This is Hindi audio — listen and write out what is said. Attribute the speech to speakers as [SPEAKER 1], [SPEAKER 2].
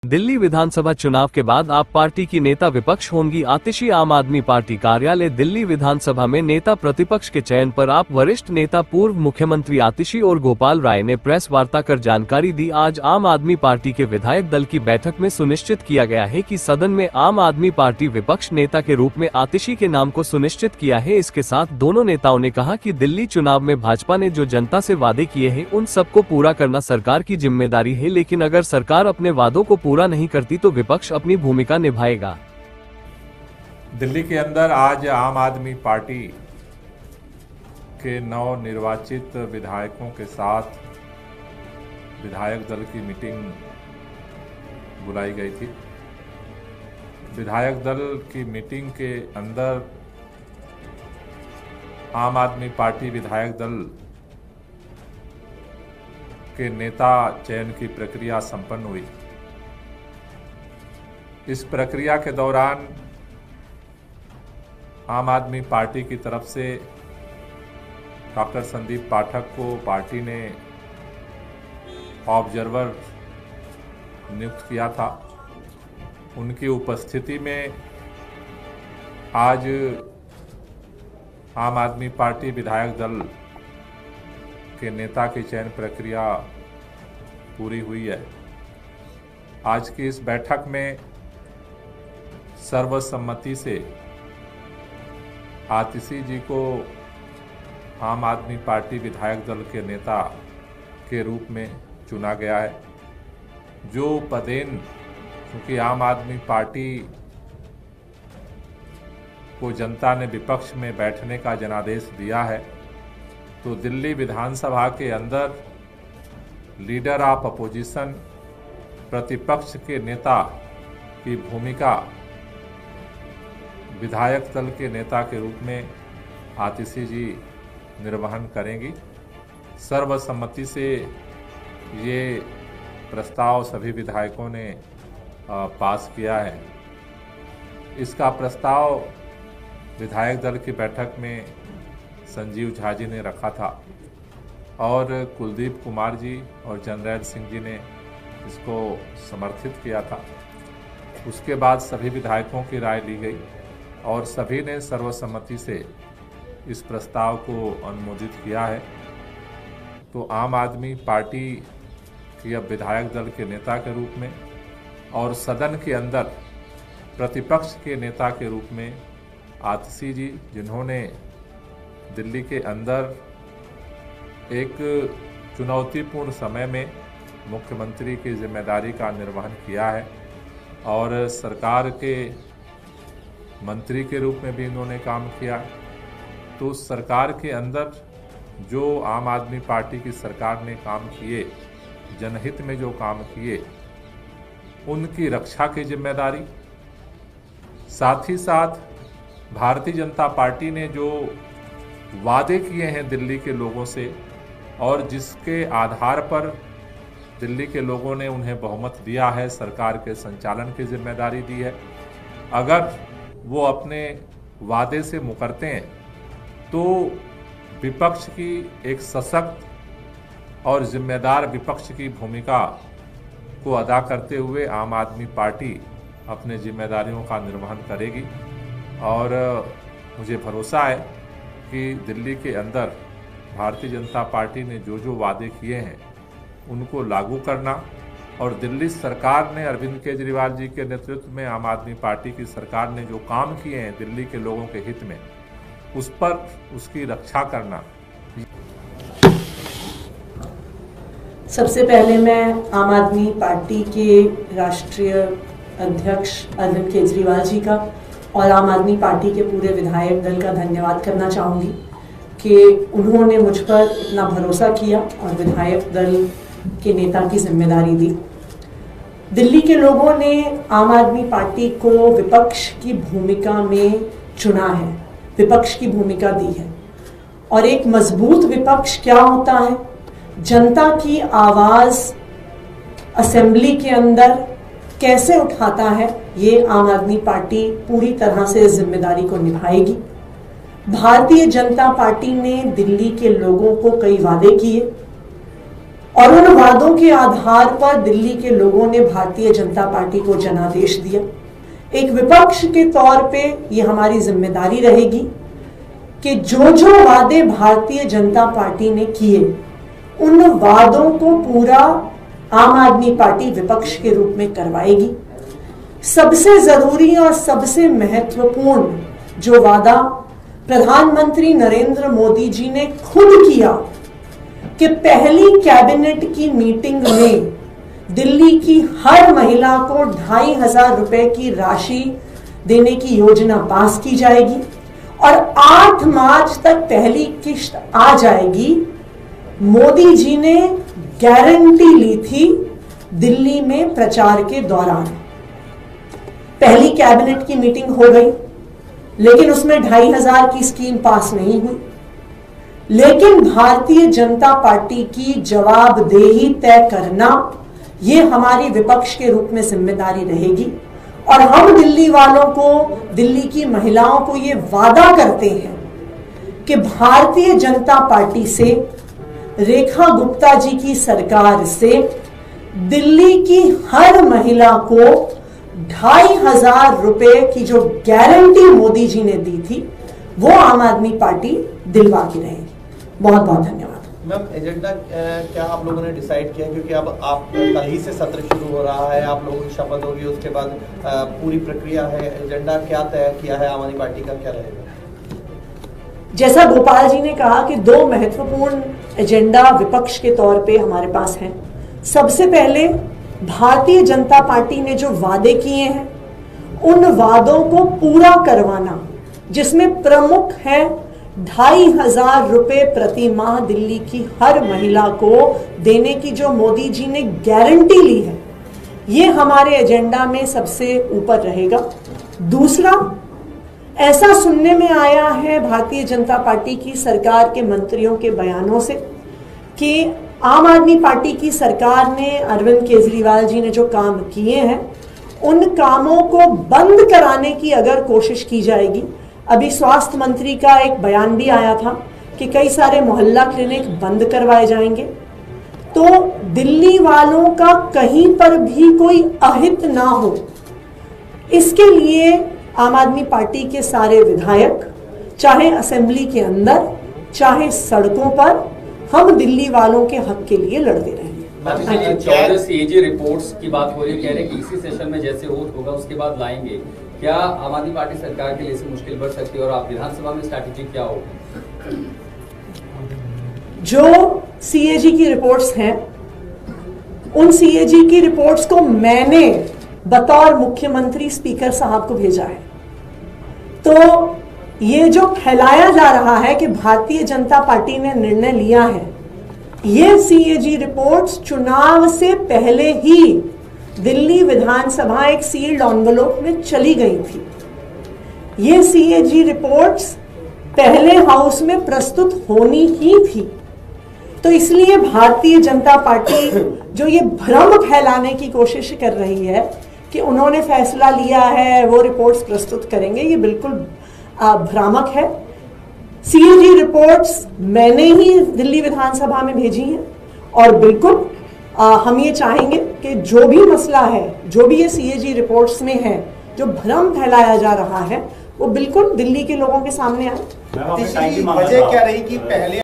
[SPEAKER 1] दिल्ली विधानसभा चुनाव के बाद आप पार्टी की नेता विपक्ष होंगी आतिशी। आम आदमी पार्टी कार्यालय दिल्ली विधानसभा में नेता प्रतिपक्ष के चयन पर आप वरिष्ठ नेता पूर्व मुख्यमंत्री आतिशी और गोपाल राय ने प्रेस वार्ता कर जानकारी दी। आज आम आदमी पार्टी के विधायक दल की बैठक में सुनिश्चित किया गया है कि सदन में आम आदमी पार्टी विपक्ष नेता के रूप में आतिशी के नाम को सुनिश्चित किया है। इसके साथ दोनों नेताओं ने कहा कि दिल्ली चुनाव में भाजपा ने जो जनता से वादे किए हैं उन सबको पूरा करना सरकार की जिम्मेदारी है, लेकिन अगर सरकार अपने वादों को पूरा नहीं करती तो विपक्ष अपनी भूमिका निभाएगा।
[SPEAKER 2] दिल्ली के अंदर आज आम आदमी पार्टी के नवनिर्वाचित विधायकों के साथ विधायक दल की मीटिंग बुलाई गई थी। विधायक दल की मीटिंग के अंदर आम आदमी पार्टी विधायक दल के नेता चयन की प्रक्रिया संपन्न हुई। इस प्रक्रिया के दौरान आम आदमी पार्टी की तरफ से डॉक्टर संदीप पाठक को पार्टी ने ऑब्जर्वर नियुक्त किया था। उनकी उपस्थिति में आज आम आदमी पार्टी विधायक दल के नेता की चयन प्रक्रिया पूरी हुई है। आज की इस बैठक में सर्वसम्मति से आतिशी जी को आम आदमी पार्टी विधायक दल के नेता के रूप में चुना गया है। जो पदेन क्योंकि आम आदमी पार्टी को जनता ने विपक्ष में बैठने का जनादेश दिया है, तो दिल्ली विधानसभा के अंदर लीडर ऑफ अपोजिशन प्रतिपक्ष के नेता की भूमिका विधायक दल के नेता के रूप में आतिशी जी निर्वहन करेंगी। सर्वसम्मति से ये प्रस्ताव सभी विधायकों ने पास किया है। इसका प्रस्ताव विधायक दल की बैठक में संजीव झा जी ने रखा था और कुलदीप कुमार जी और जनरैल सिंह जी ने इसको समर्थित किया था। उसके बाद सभी विधायकों की राय ली गई और सभी ने सर्वसम्मति से इस प्रस्ताव को अनुमोदित किया है। तो आम आदमी पार्टी की अब विधायक दल के नेता के रूप में और सदन के अंदर प्रतिपक्ष के नेता के रूप में आतिशी जी, जिन्होंने दिल्ली के अंदर एक चुनौतीपूर्ण समय में मुख्यमंत्री की जिम्मेदारी का निर्वहन किया है और सरकार के मंत्री के रूप में भी इन्होंने काम किया। तो सरकार के अंदर जो आम आदमी पार्टी की सरकार ने काम किए, जनहित में जो काम किए, उनकी रक्षा की जिम्मेदारी, साथ ही साथ भारतीय जनता पार्टी ने जो वादे किए हैं दिल्ली के लोगों से और जिसके आधार पर दिल्ली के लोगों ने उन्हें बहुमत दिया है, सरकार के संचालन की जिम्मेदारी दी है, अगर वो अपने वादे से मुकरते हैं तो विपक्ष की एक सशक्त और जिम्मेदार विपक्ष की भूमिका को अदा करते हुए आम आदमी पार्टी अपने जिम्मेदारियों का निर्वहन करेगी। और मुझे भरोसा है कि दिल्ली के अंदर भारतीय जनता पार्टी ने जो जो वादे किए हैं उनको लागू करना और दिल्ली सरकार ने अरविंद केजरीवाल जी के नेतृत्व में आम आदमी पार्टी की सरकार ने जो काम किए हैं दिल्ली के लोगों के हित में, उस पर उसकी रक्षा करना।
[SPEAKER 3] सबसे पहले मैं आम आदमी पार्टी के राष्ट्रीय अध्यक्ष अरविंद केजरीवाल जी का और आम आदमी पार्टी के पूरे विधायक दल का धन्यवाद करना चाहूँगी कि उन्होंने मुझ पर इतना भरोसा किया और विधायक दल के नेता की जिम्मेदारी दी। दिल्ली के लोगों ने आम आदमी पार्टी को विपक्ष की भूमिका में चुना है, विपक्ष की भूमिका दी है। और एक मजबूत विपक्ष क्या होता है, जनता की आवाज असेंबली के अंदर कैसे उठाता है, ये आम आदमी पार्टी पूरी तरह से जिम्मेदारी को निभाएगी। भारतीय जनता पार्टी ने दिल्ली के लोगों को कई वादे किए और उन वादों के आधार पर दिल्ली के लोगों ने भारतीय जनता पार्टी को जनादेश दिया। एक विपक्ष के तौर पे ये हमारी जिम्मेदारी रहेगी कि जो जो वादे भारतीय जनता पार्टी ने किए उन वादों को पूरा आम आदमी पार्टी विपक्ष के रूप में करवाएगी। सबसे जरूरी और सबसे महत्वपूर्ण जो वादा प्रधानमंत्री नरेंद्र मोदी जी ने खुद किया कि पहली कैबिनेट की मीटिंग में दिल्ली की हर महिला को 2,500 रुपए की राशि देने की योजना पास की जाएगी और 8 मार्च तक पहली किश्त आ जाएगी। मोदी जी ने गारंटी ली थी दिल्ली में प्रचार के दौरान। पहली कैबिनेट की मीटिंग हो गई, लेकिन उसमें 2,500 की स्कीम पास नहीं हुई। लेकिन भारतीय जनता पार्टी की जवाबदेही तय करना ये हमारी विपक्ष के रूप में जिम्मेदारी रहेगी और हम दिल्ली वालों को, दिल्ली की महिलाओं को ये वादा करते हैं कि भारतीय जनता पार्टी से, रेखा गुप्ता जी की सरकार से दिल्ली की हर महिला को 2,500 रुपए की जो गारंटी मोदी जी ने दी थी वो आम आदमी पार्टी दिलवा की रहेगी। बहुत बहुत धन्यवाद।
[SPEAKER 4] मैम, एजेंडा क्या आप लोगों ने डिसाइड किया, क्योंकि अब आप कल ही से सत्र शुरू हो रहा है, आप लोगों की शपथ होगी, उसके बाद पूरी प्रक्रिया है, एजेंडा क्या तय किया है आम आदमी पार्टी का, क्या रहेगा?
[SPEAKER 3] जैसा गोपाल जी ने कहा कि 2 महत्वपूर्ण एजेंडा विपक्ष के तौर पे हमारे पास हैं। सबसे पहले भारतीय जनता पार्टी ने जो वादे किए हैं उन वादों को पूरा करवाना, जिसमें प्रमुख है 2,500 रुपए प्रति माह दिल्ली की हर महिला को देने की जो मोदी जी ने गारंटी ली है, ये हमारे एजेंडा में सबसे ऊपर रहेगा। दूसरा, ऐसा सुनने में आया है भारतीय जनता पार्टी की सरकार के मंत्रियों के बयानों से कि आम आदमी पार्टी की सरकार ने, अरविंद केजरीवाल जी ने जो काम किए हैं उन कामों को बंद कराने की अगर कोशिश की जाएगी। अभी स्वास्थ्य मंत्री का एक बयान भी आया था कि कई सारे मोहल्ला क्लिनिक बंद करवाए जाएंगे। तो दिल्ली वालों का कहीं पर भी कोई अहित ना हो, इसके लिए आम आदमी पार्टी के सारे विधायक, चाहे असेंबली के अंदर चाहे सड़कों पर, हम दिल्ली वालों के हक के लिए लड़ते रहेंगे।
[SPEAKER 5] 14 सीएजी रिपोर्ट्स की बात हो रही है, कह रहे हैं कि इसी सेशन में जैसे होगा उसके बाद लाएंगे। क्या आम आदमी पार्टी सरकार के लिए इससे मुश्किल बढ़ सकती है और आप विधानसभा में स्ट्रैटेजी क्या होगी?
[SPEAKER 3] जो सीएजी की रिपोर्ट्स हैं, उन सीएजी की रिपोर्ट्स को मैंने बतौर मुख्यमंत्री स्पीकर साहब को भेजा है। तो ये जो फैलाया जा रहा है कि भारतीय जनता पार्टी ने निर्णय लिया है, ये सीएजी रिपोर्ट्स चुनाव से पहले ही दिल्ली विधानसभा एक सील्ड एनवेलप में चली गई थी। ये सीएजी रिपोर्ट्स पहले हाउस में प्रस्तुत होनी ही थी। तो इसलिए भारतीय जनता पार्टी जो ये भ्रम फैलाने की कोशिश कर रही है कि उन्होंने फैसला लिया है, वो रिपोर्ट्स प्रस्तुत करेंगे, ये बिल्कुल भ्रामक है। सीएजी रिपोर्ट्स मैंने ही दिल्ली विधानसभा में भेजी हैं और बिल्कुल हम ये चाहेंगे कि जो भी मसला है, जो भी ये सीएजी रिपोर्ट्स में है, जो भ्रम फैलाया जा रहा है, वो बिल्कुल दिल्ली के लोगों के सामने आए।
[SPEAKER 4] वजह क्या रही कि पहले